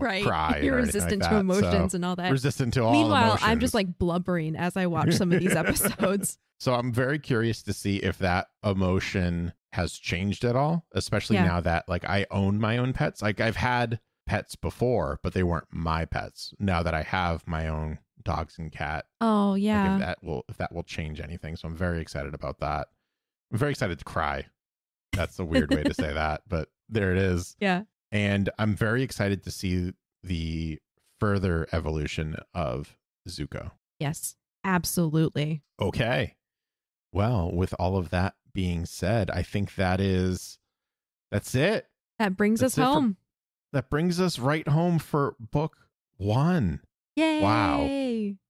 right. cry. You're resistant to emotions and all that. Resistant to all Meanwhile, emotions. I'm just like blubbering as I watch some of these episodes. So I'm very curious to see if that emotion has changed at all, especially now that like I own my own pets. Like, I've had pets before, but they weren't my pets. Now that I have my own dogs and cat. Oh yeah. Like if that will change anything. So I'm very excited about that. I'm very excited to cry. That's a weird way to say that, but there it is. Yeah. And I'm very excited to see the further evolution of Zuko. Yes, absolutely. Okay. Well, with all of that being said, I think that's it. That brings us home. That brings us right home for book 1. Yay. Wow.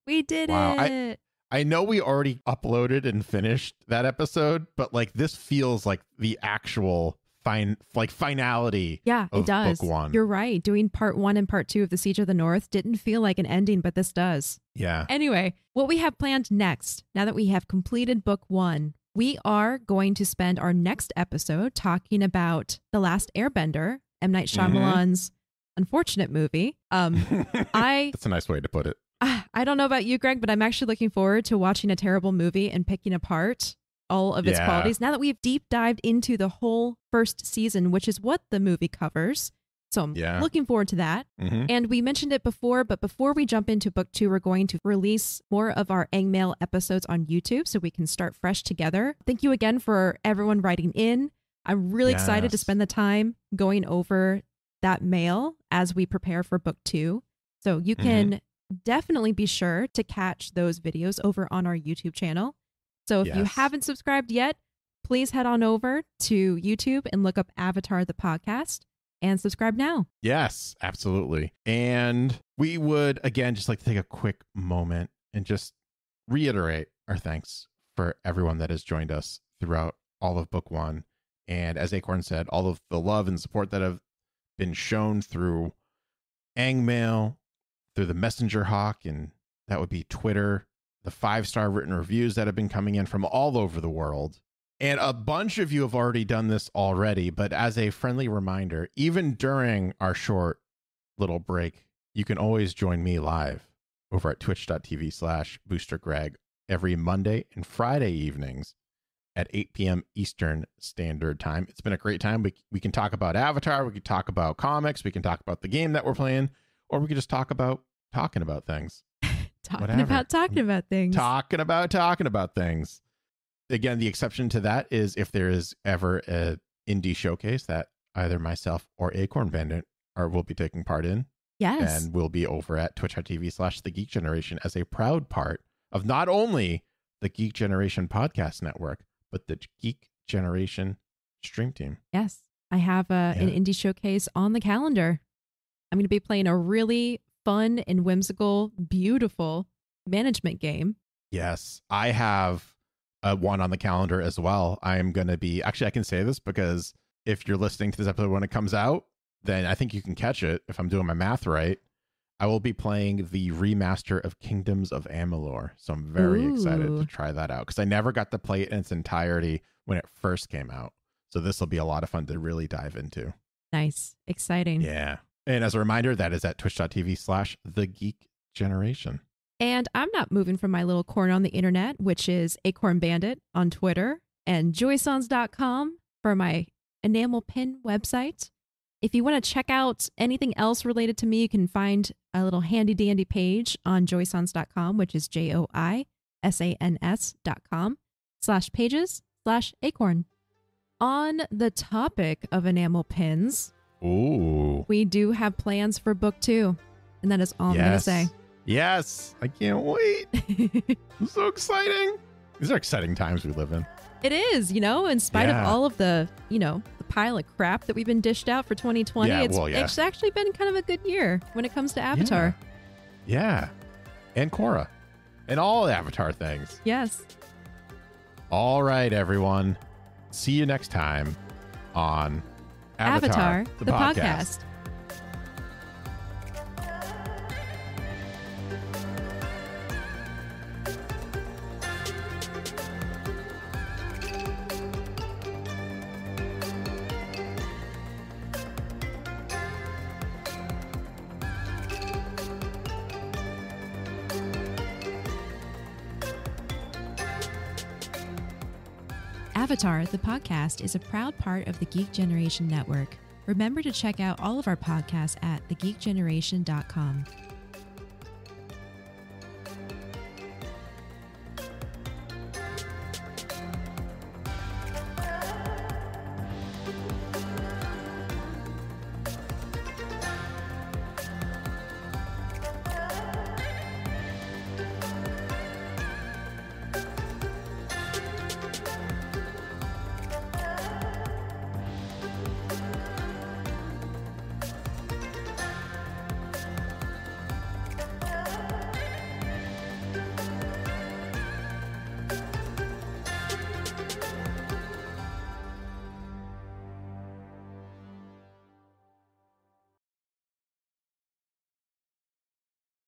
We did it. I know we already uploaded and finished that episode, but like this feels like the actual finality. Yeah, of it does. Book 1. You're right. Doing part 1 and part 2 of the Siege of the North didn't feel like an ending, but this does. Yeah. Anyway, what we have planned next, now that we have completed book 1, we are going to spend our next episode talking about The Last Airbender, M. Night Shyamalan's unfortunate movie. That's a nice way to put it. I don't know about you, Greg, but I'm actually looking forward to watching a terrible movie and picking apart all of its qualities now that we've deep dived into the whole first season, which is what the movie covers. So I'm looking forward to that. And we mentioned it before, but before we jump into book 2, we're going to release more of our Aang Mail episodes on YouTube so we can start fresh together. Thank you again for everyone writing in. I'm really excited to spend the time going over that mail as we prepare for book 2. So you can definitely be sure to catch those videos over on our YouTube channel. So if you haven't subscribed yet, please head on over to YouTube and look up Avatar the Podcast and subscribe now. Yes, absolutely. And we would, again, just like to take a quick moment and just reiterate our thanks for everyone that has joined us throughout all of book 1. And as Acorn said, all of the love and support that have been shown through Aang Mail, through the Messenger Hawk, and that would be Twitter, the 5-star written reviews that have been coming in from all over the world. And a bunch of you have already done this already, but as a friendly reminder, even during our short little break, you can always join me live over at twitch.tv/boostergreg every Monday and Friday evenings at 8 p.m. Eastern Standard Time. It's been a great time. We can talk about Avatar, we can talk about comics, we can talk about the game that we're playing, or we can just talk about talking about things. Talking about things. Again, the exception to that is if there is ever an indie showcase that either myself or Acorn Bandit will be taking part in. Yes. And we'll be over at twitch.tv/The Geek Generation as a proud part of not only the Geek Generation Podcast Network, but the Geek Generation stream team. Yes. I have an indie showcase on the calendar. I'm going to be playing a really fun and whimsical, beautiful management game. Yes. I have one on the calendar as well. I am going to be, actually, I can say this because if you're listening to this episode when it comes out, then I think you can catch it if I'm doing my math right. I will be playing the remaster of Kingdoms of Amalur. So I'm very excited to try that out because I never got to play it in its entirety when it first came out. So this will be a lot of fun to really dive into. Nice. Exciting. Yeah. And as a reminder, that is at twitch.tv/The Geek Generation. And I'm not moving from my little corner on the internet, which is Acorn Bandit on Twitter and joysons.com for my enamel pin website. If you want to check out anything else related to me, you can find a little handy dandy page on joysons.com, which is joysans.com/pages/acorn. On the topic of enamel pins, we do have plans for book 2. And that is all I'm going to say. Yes, I can't wait. It's so exciting. These are exciting times we live in. It is, in spite of all of the, the pile of crap that we've been dished out for 2020. It's actually been kind of a good year when it comes to Avatar. Yeah. And Korra. And all Avatar things. Yes. All right, everyone. See you next time on Avatar the podcast. Avatar, the podcast, is a proud part of the Geek Generation Network. Remember to check out all of our podcasts at thegeekgeneration.com.